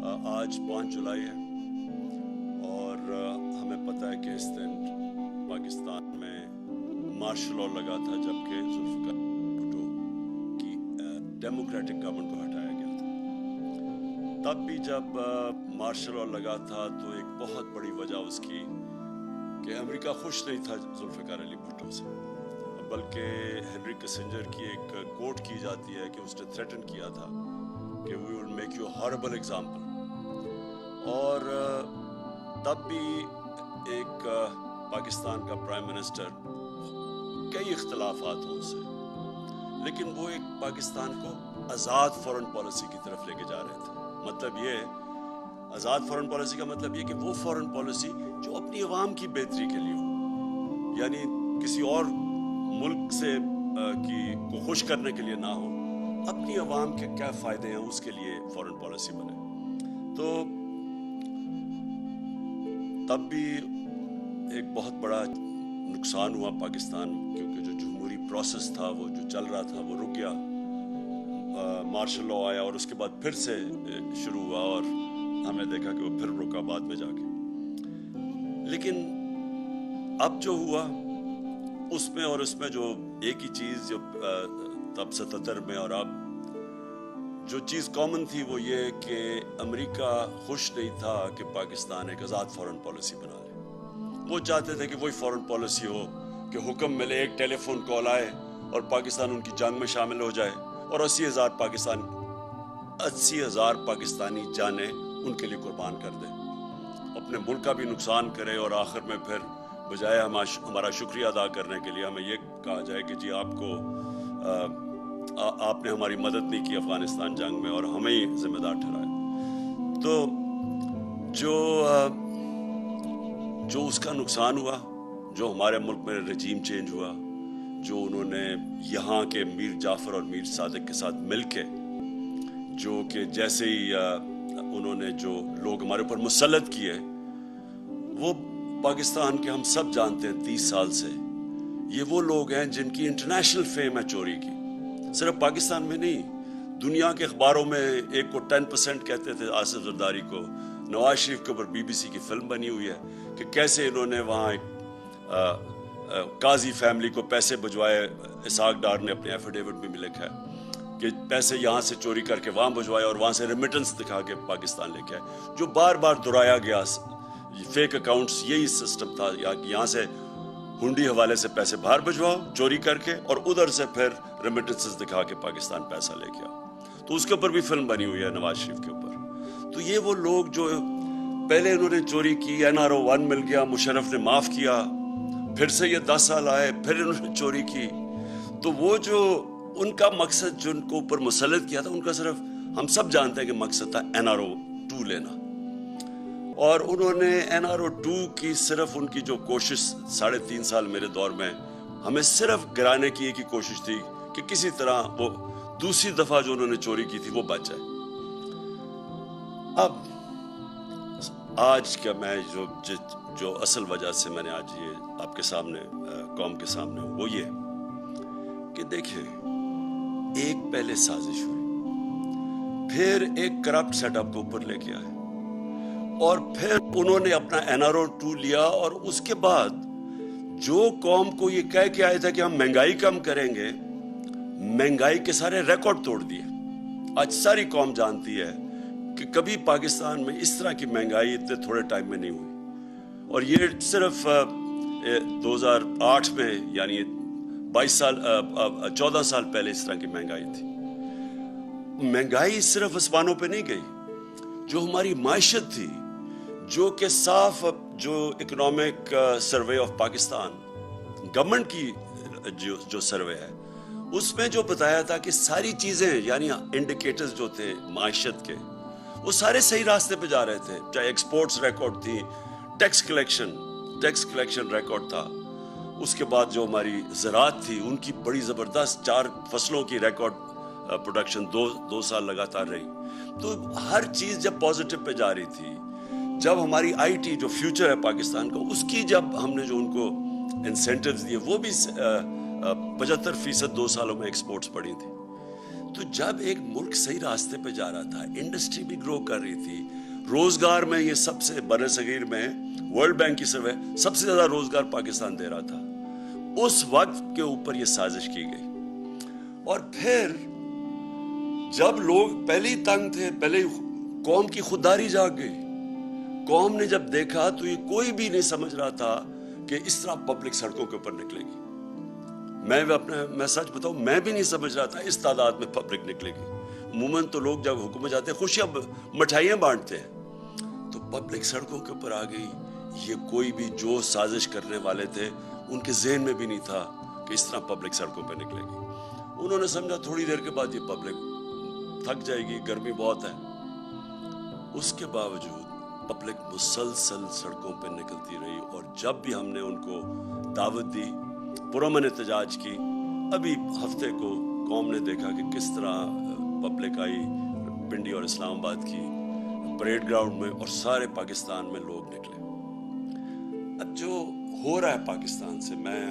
آج 5 جولائی ہے اور ہمیں پتہ ہے کہ اس دن پاکستان میں مارشل لاء لگا تھا جبکہ ذوالفقار بھٹو کی ڈیموکریٹک گورنمنٹ کو ہٹایا گیا تھا۔ تب بھی جب مارشل لاء لگا تھا تو ایک بہت بڑی وجہ اس کی کہ امریکہ خوش نہیں تھا ذوالفقار علی بھٹو سے، بلکہ ہنری کسنجر کی ایک کوٹ کی جاتی ہے کہ اس نے تھریٹن کیا تھا کہ we will make you horrible example. اور تب بھی ایک پاکستان کا پرائم منسٹر کئی اختلافات ہوں سے، لیکن وہ ایک پاکستان کو آزاد فورن پالیسی کی طرف لے کے جا رہے تھے۔ مطلب یہ آزاد فورن پالیسی کا مطلب یہ کہ وہ فورن پالیسی جو اپنی عوام کی بہتری کے لیے ہو، یعنی کسی اور ملک سے کو خوش کرنے کے لیے نہ ہو، اپنی عوام کے کیا فائدے ہیں اس کے لیے فورن پالیسی بنے۔ تو تب بھی ایک بہت بڑا نقصان ہوا پاکستان، کیونکہ جو جمہوری پروسیس تھا وہ جو چل رہا تھا وہ رک گیا۔ مارشل لاء آیا اور اس کے بعد پھر سے شروع ہوا اور ہم نے دیکھا کہ وہ پھر رکا بعد میں جا کے۔ لیکن اب جو ہوا اس میں جو ایک ہی چیز جو تب 77 میں اور اب جو چیز کامن تھی وہ یہ کہ امریکہ خوش نہیں تھا کہ پاکستان ایک آزاد فورن پالیسی بنا لے۔ وہ چاہتے تھے کہ وہی فورن پالیسی ہو کہ حکم ملے، ایک ٹیلی فون کال آئے اور پاکستان ان کی جنگ میں شامل ہو جائے اور 80,000 پاکستانی جانیں ان کے لیے قربان کر دے، اپنے ملک کا بھی نقصان کرے اور آخر میں پھر بجائے ہمارا شکریہ ادا کرنے کے لیے ہمیں یہ کہا جائے کہ جی آپ نے ہماری مدد نہیں کی افغانستان جنگ میں اور ہمیں ہی ذمہ دار ٹھہرایا۔ تو جو اس کا نقصان ہوا، جو ہمارے ملک میں رجیم چینج ہوا، جو انہوں نے یہاں کے میر جعفر اور میر صادق کے ساتھ مل کے جو کہ جیسے ہی انہوں نے جو لوگ ہمارے اوپر مسلط کیے، وہ پاکستان کے ہم سب جانتے ہیں 30 سال سے یہ وہ لوگ ہیں جن کی انٹرنیشنل فیم ہے چوری کی، صرف پاکستان میں نہیں، دنیا کے اخباروں میں ایک کو 10% کہتے تھے آصف زرداری کو۔ نواز شریف کے اوپر BBC کی فلم بنی ہوئی ہے کہ کیسے انہوں نے وہاں ایک قاضی فیملی کو پیسے بھجوائے، اسحاق ڈار نے اپنے ایفیڈیوٹ میں بھی لکھا ہے کہ پیسے یہاں سے چوری کر کے وہاں بھجوائے اور وہاں سے ریمیٹنس دکھا کے پاکستان لے کے آئے، جو بار بار دہرایا گیا فیک اکاؤنٹس، یہی سسٹم تھا، یہاں سے ہنڈی حوالے سے پیسے باہر بھجواؤ چوری کر کے اور ادھر سے پھر ریمیٹنسز دکھا کے پاکستان پیسہ لے کے آؤ۔ تو اس کے اوپر بھی فلم بنی ہوئی ہے نواز شریف کے اوپر۔ تو یہ وہ لوگ جو پہلے انہوں نے چوری کی، NRO 1 مل گیا، مشرف نے معاف کیا، پھر سے یہ 10 سال آئے، پھر انہوں نے چوری کی، تو وہ جو ان کا مقصد جو ان کو اوپر مسلط کیا تھا، ان کا صرف ہم سب جانتے ہیں کہ مقصد تھا NRO 2 لینا۔ اور انہوں نے NRO 2 کی صرف ان کی جو کوشش 3.5 سال میرے دور میں ہمیں صرف گرانے کی ایک ہی کوشش تھی کہ کسی طرح وہ دوسری دفعہ جو انہوں نے چوری کی تھی وہ بچ جائے۔ اب آج کا میں جو اصل وجہ سے میں نے آج یہ آپ کے سامنے قوم کے سامنے ہوں وہ یہ کہ دیکھیں، ایک پہلے سازش ہوئی، پھر ایک کرپٹ سیٹ اپ کو اوپر لے کے آئے اور پھر انہوں نے اپنا NRO 2 لیا اور اس کے بعد جو قوم کو یہ کہہ کے آئے تھے کہ ہم مہنگائی کم کریں گے، مہنگائی کے سارے ریکارڈ توڑ دیے۔ آج ساری قوم جانتی ہے کہ کبھی پاکستان میں اس طرح کی مہنگائی اتنے تھوڑے ٹائم میں نہیں ہوئی، اور یہ صرف 2008 میں یعنی 14 سال پہلے اس طرح کی مہنگائی تھی۔ مہنگائی صرف آسمانوں پہ نہیں گئی، جو ہماری معیشت تھی، جو کہ صاف جو economic survey of Pakistan government کی جو سروے ہے اس میں جو بتایا تھا کہ ساری چیزیں یعنی انڈیکیٹرز جو تھے معیشت کے وہ سارے صحیح راستے پہ جا رہے تھے، چاہے ایکسپورٹس ریکارڈ تھی، ٹیکس کلیکشن ریکارڈ تھا، اس کے بعد جو ہماری زراعت تھی ان کی بڑی زبردست 4 فصلوں کی ریکارڈ پروڈکشن 2 سال لگاتار رہی۔ تو ہر چیز جب پازیٹیو پہ جا رہی تھی، جب ہماری IT جو فیوچر ہے پاکستان کا، اس کی جب ہم نے جو ان کو انسینٹیوز دیے وہ بھی 75% 2 سالوں میں ایکسپورٹس بڑھی تھی۔ تو جب ایک ملک صحیح راستے پہ جا رہا تھا, انڈسٹری بھی گرو کر رہی تھی, روزگار میں یہ سب سے بر صغیر میں ورلڈ بینک کی سروے سب سے زیادہ روزگار پاکستان دے رہا تھا, اس وقت کے اوپر یہ سازش کی گئی. اور پھر جب لوگ پہلے ہی تنگ تھے, پہلے قوم کی خودداری جاگ گئی. قوم نے جب دیکھا تو یہ کوئی بھی نہیں سمجھ رہا تھا کہ اس طرح پبلک سڑکوں کے اوپر نکلے گی. میں سچ بتاؤں, میں بھی نہیں سمجھ رہا تھا اس تعداد میں پبلک نکلے گی. عموماً تو لوگ جب حکومت جاتے ہیں خوشیاں مٹھائیاں بانٹتے ہیں, تو پبلک سڑکوں کے اوپر آ گئی. یہ کوئی بھی جو سازش کرنے والے تھے ان کے ذہن میں بھی نہیں تھا کہ اس طرح پبلک سڑکوں پہ نکلے گی. انہوں نے سمجھا تھوڑی دیر کے بعد یہ پبلک تھک جائے گی, گرمی بہت ہے. اس کے باوجود پبلک مسلسل سڑکوں پہ نکلتی رہی, اور جب بھی ہم نے ان کو دعوت دی, پرامن احتجاج کی, ابھی ہفتے کو قوم نے دیکھا کہ کس طرح پبلک آئی پنڈی اور اسلام آباد کی پریڈ گراؤنڈ میں, اور سارے پاکستان میں لوگ نکلے. اب جو ہو رہا ہے پاکستان سے, میں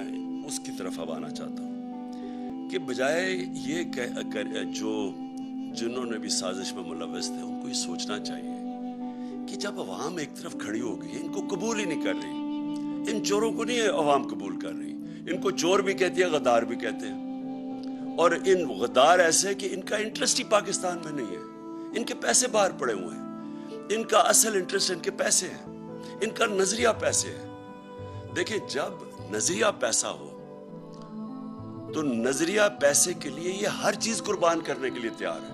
اس کی طرف اب آنا چاہتا ہوں کہ بجائے یہ جو جنہوں نے بھی سازش میں ملوث تھے ان کو یہ سوچنا چاہیے کہ جب عوام ایک طرف کھڑی ہو گئی, ان کو قبول ہی نہیں کر رہی, ان چوروں کو نہیں عوام قبول کر رہی, ان کو چور بھی کہتی ہے, غدار بھی کہتے ہیں, اور ان غدار ایسے کہ ان کا انٹرسٹ ہی پاکستان میں نہیں ہے, ان کے پیسے باہر پڑے ہوئے ہیں, ان کا اصل انٹرسٹ ان کے پیسے ہیں, ان کا نظریہ پیسے ہے. دیکھیں, جب نظریہ پیسہ ہو تو نظریہ پیسے کے لیے یہ ہر چیز قربان کرنے کے لیے تیار ہے.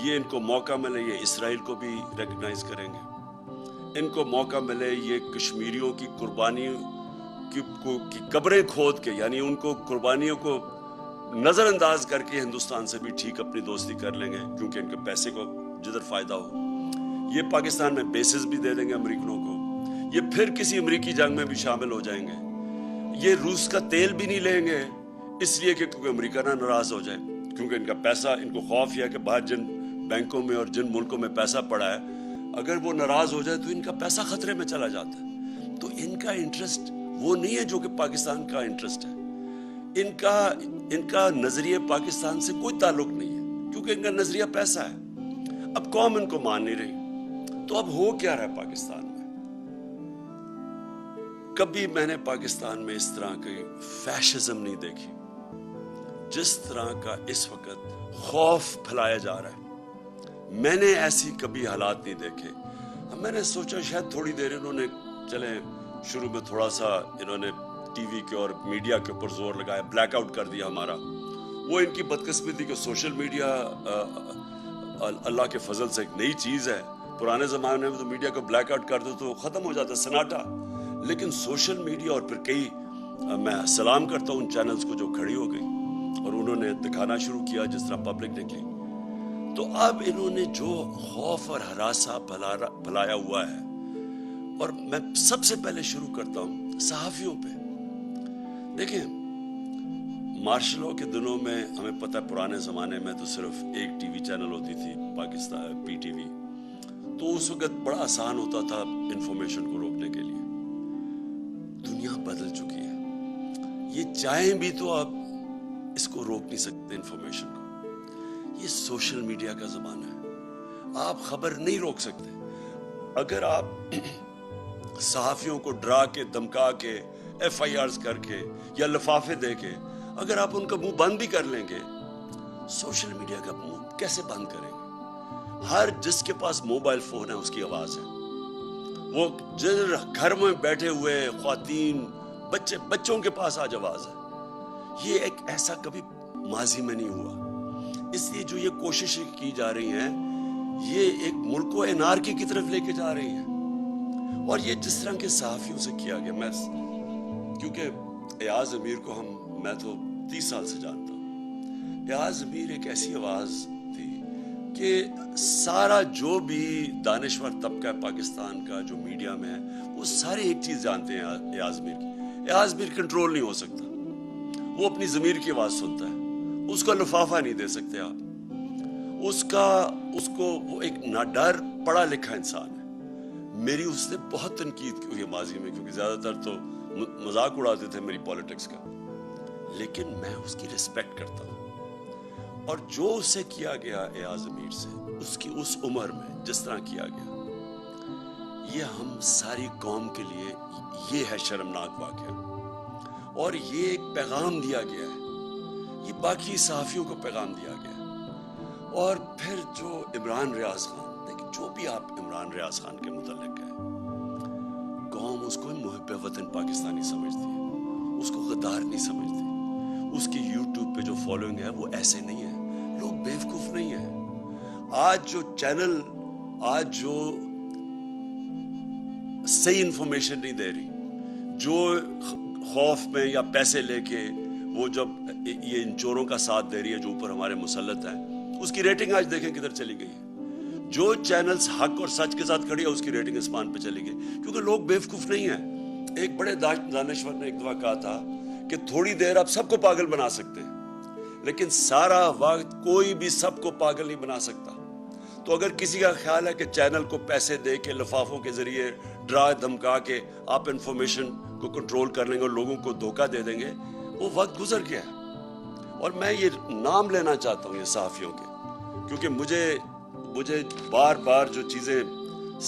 یہ ان کو موقع ملے یہ اسرائیل کو بھی ریکگنائز کریں گے, ان کو موقع ملے یہ کشمیریوں کی قربانیوں کی قبریں کھود کے, یعنی ان کو قربانیوں کو نظر انداز کر کے ہندوستان سے بھی ٹھیک اپنی دوستی کر لیں گے, کیونکہ ان کے پیسے کو جدھر فائدہ ہو. یہ پاکستان میں بیسز بھی دے دیں گے امریکنوں کو, یہ پھر کسی امریکی جنگ میں بھی شامل ہو جائیں گے. یہ روس کا تیل بھی نہیں لیں گے اس لیے کہ کیونکہ امریکہ نہ ناراض ہو جائے, کیونکہ ان کا پیسہ, ان کو خوف یہ ہے کہ باہر جن بینکوں میں اور جن ملکوں میں پیسہ پڑا ہے, اگر وہ ناراض ہو جائے تو ان کا پیسہ خطرے میں چلا جاتا ہے. تو ان کا انٹرسٹ وہ نہیں ہے جو کہ پاکستان کا انٹرسٹ ہے. ان کا نظریہ پاکستان سے کوئی تعلق نہیں ہے, کیونکہ ان کا نظریہ پیسہ ہے. اب قوم ان کو مان نہیں رہی, تو اب ہو کیا رہا ہے پاکستان میں؟ کبھی میں نے پاکستان میں اس طرح کی فیشزم نہیں دیکھی جس طرح کا اس وقت خوف پھیلایا جا رہا ہے. میں نے ایسی کبھی حالات نہیں دیکھے. میں نے سوچا شاید تھوڑی دیر انہوں نے, چلے شروع میں تھوڑا سا انہوں نے ٹی وی کے اور میڈیا کے اوپر زور لگایا, بلیک آؤٹ کر دیا ہمارا. وہ ان کی بدقسمتی کہ سوشل میڈیا اللہ کے فضل سے ایک نئی چیز ہے. پرانے زمانے میں تو میڈیا کو بلیک آؤٹ کر دو تو ختم ہو جاتا سناٹا, لیکن سوشل میڈیا اور پھر کئی, میں سلام کرتا ہوں ان چینلز کو جو کھڑی ہو گئی اور انہوں نے دکھانا شروع کیا جس طرح پبلک نکلی. تو اب انہوں نے جو خوف اور ہراساں پھیلایا ہوا ہے, اور میں سب سے پہلے شروع کرتا ہوں صحافیوں پہ. دیکھیں, مارشل لاء کے دنوں میں ہمیں پتہ ہے پرانے زمانے میں تو صرف ایک ٹی وی چینل ہوتی تھی پاکستان پی ٹی وی, تو اس وقت بڑا آسان ہوتا تھا انفارمیشن کو روکنے کے لیے. دنیا بدل چکی ہے, یہ چاہیں بھی تو آپ اس کو روک نہیں سکتے انفارمیشن کو. یہ سوشل میڈیا کا زمانہ ہے, آپ خبر نہیں روک سکتے. اگر آپ صحافیوں کو ڈرا کے, دمکا کے, ایف آئی آرز کر کے یا لفافے دے کے اگر آپ ان کا منہ بند بھی کر لیں گے, سوشل میڈیا کا منہ کیسے بند کریں گے؟ ہر جس کے پاس موبائل فون ہے اس کی آواز ہے. وہ گھر میں بیٹھے ہوئے خواتین, بچوں کے پاس آج آواز ہے. یہ ایک ایسا کبھی ماضی میں نہیں ہوا. اس لیے جو یہ کوششیں کی جا رہی ہیں, یہ ایک ملک کو انارکی کی طرف لے کے جا رہی ہیں. اور یہ جس طرح کے صحافیوں سے کیا گیا, میں کیونکہ ایاز امیر کو میں تو 30 سال سے جانتا ہوں. ایاز امیر ایک ایسی آواز تھی کہ سارا جو بھی دانشور طبقہ ہے پاکستان کا جو میڈیا میں ہے, وہ سارے ایک چیز جانتے ہیں ایاز امیر کی. ایاز امیر کنٹرول نہیں ہو سکتا, وہ اپنی ضمیر کی آواز سنتا ہے, اس کا لفافہ نہیں دے سکتے آپ. اس کو وہ ایک ناڈر پڑھا لکھا انسان ہے. میری اس نے بہت تنقید کی ہوئی ماضی میں, کیونکہ زیادہ تر تو مذاق اڑاتے تھے میری پالیٹکس کا, لیکن میں اس کی ریسپیکٹ کرتا ہوں. اور جو اسے کیا گیا ایاز امیر سے اس کی اس عمر میں جس طرح کیا گیا، یہ ہم ساری قوم کے لیے یہ ہے شرمناک واقعہ. اور یہ ایک پیغام دیا گیا ہے، یہ باقی صحافیوں کو پیغام دیا گیا ہے. اور پھر جو عمران ریاض خان، دیکھیں جو بھی آپ عمران ریاض خان کے متعلق ہے، قوم اس کو محب وطن پاکستانی سمجھتی ہے، اس کو غدار نہیں سمجھتی. اس کی یوٹیوب پہ جو فالوئنگ ہے وہ ایسے نہیں ہے، لوگ بیوقوف نہیں ہیں. آج جو چینل آج جو صحیح انفارمیشن نہیں دے رہی، جو خوف میں یا پیسے لے کے وہ جب یہ ان چوروں کا ساتھ دے رہی ہے جو اوپر ہمارے مسلط ہیں، اس کی ریٹنگ آج دیکھیں کدھر چلی گئی ہے. جو چینلز حق اور سچ کے ساتھ کھڑی ہے اس کی ریٹنگ اسمان پہ چلی گئی، کیونکہ لوگ بیوقوف نہیں ہیں. ایک بڑے دانشور نے ایک دفعہ کہا تھا کہ تھوڑی دیر آپ سب کو پاگل بنا سکتے ہیں، لیکن سارا وقت کوئی بھی سب کو پاگل نہیں بنا سکتا. تو اگر کسی کا خیال ہے کہ چینل کو پیسے دے کے لفافوں کے ذریعے ڈرا دھمکا کے آپ انفارمیشن کو کنٹرول کر لیں گے اور لوگوں کو دھوکہ دے دیں گے، وہ وقت گزر گیا ہے. اور میں یہ نام لینا چاہتا ہوں یہ صحافیوں کے، کیونکہ مجھے بار بار جو چیزیں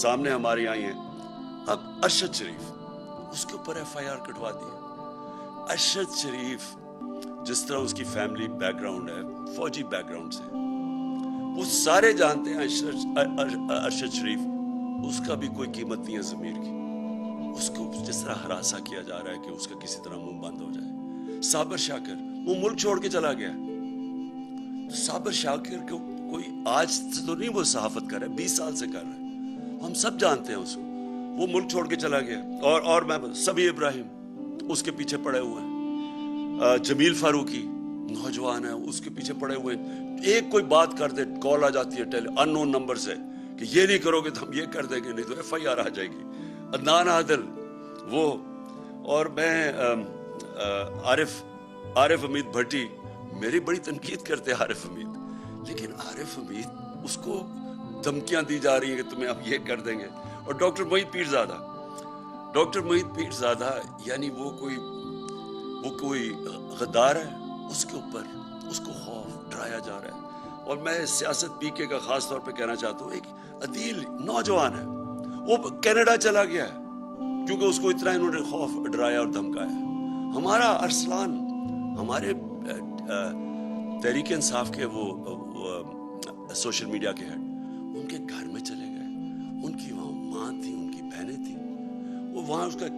سامنے ہماری آئی ہیں. اب ارشد شریف، اس کے اوپر ایف آئی آر کٹوا دی. ارشد شریف جس طرح اس کی فیملی بیک گراؤنڈ ہے، فوجی بیک گراؤنڈ سے، وہ سارے جانتے ہیں ارشد شریف اس کا بھی کوئی قیمت نہیں ہے ضمیر کی. اس کو جس طرح ہراساں کیا جا رہا ہے کہ اس کا کسی طرح منہ بند ہو جائے. صابر شاکر وہ ملک چھوڑ کے چلا گیا. صابر شاکر کو کوئی آج سے تو نہیں وہ صحافت کر رہا ہے، 20 سال سے کر رہا ہے، ہم سب جانتے ہیں اس کو. وہ ملک چھوڑ کے چلا گیا. اور میں سبی ابراہیم اس کے پیچھے پڑے ہوئے ہیں. جمیل فاروقی نوجوان ہے، اس کے پیچھے پڑے ہوئے ہیں. ایک کوئی بات کر دے کال آ جاتی ہے ان نون نمبر سے کہ یہ نہیں کرو گے تو ہم یہ کر دیں گے، نہیں تو ایف آئی آر آ جائے گی. عدنان عادل وہ، اور میں عارف حمید بھٹی، میری بڑی تنقید کرتے عارف حمید، لیکن عارف حمید اس کو دھمکیاں دی جا رہی ہیں کہ تمہیں اب یہ کر دیں گے. اور ڈاکٹر محیط پیرزادہ یعنی وہ کوئی غدار ہے، اس کے اوپر اس کو خوف ڈرایا جا رہا ہے. اور میں سیاست پی کے کا خاص طور پہ کہنا چاہتا ہوں، ایک عدیل نوجوان ہے، وہ کینیڈا چلا گیا ہے کیونکہ اس کو اتنا انہوں نے خوف ڈرایا اور دھمکایا. ہمارا ارسلان، ہمارے تحریک انصاف کے وہ سوشل میڈیا کے ہیڈ، ان کے گھر میں چلے گئے. ان کی وہاں ماں تھی، ان کی بہنیں تھیں، وہ وہاں اس کا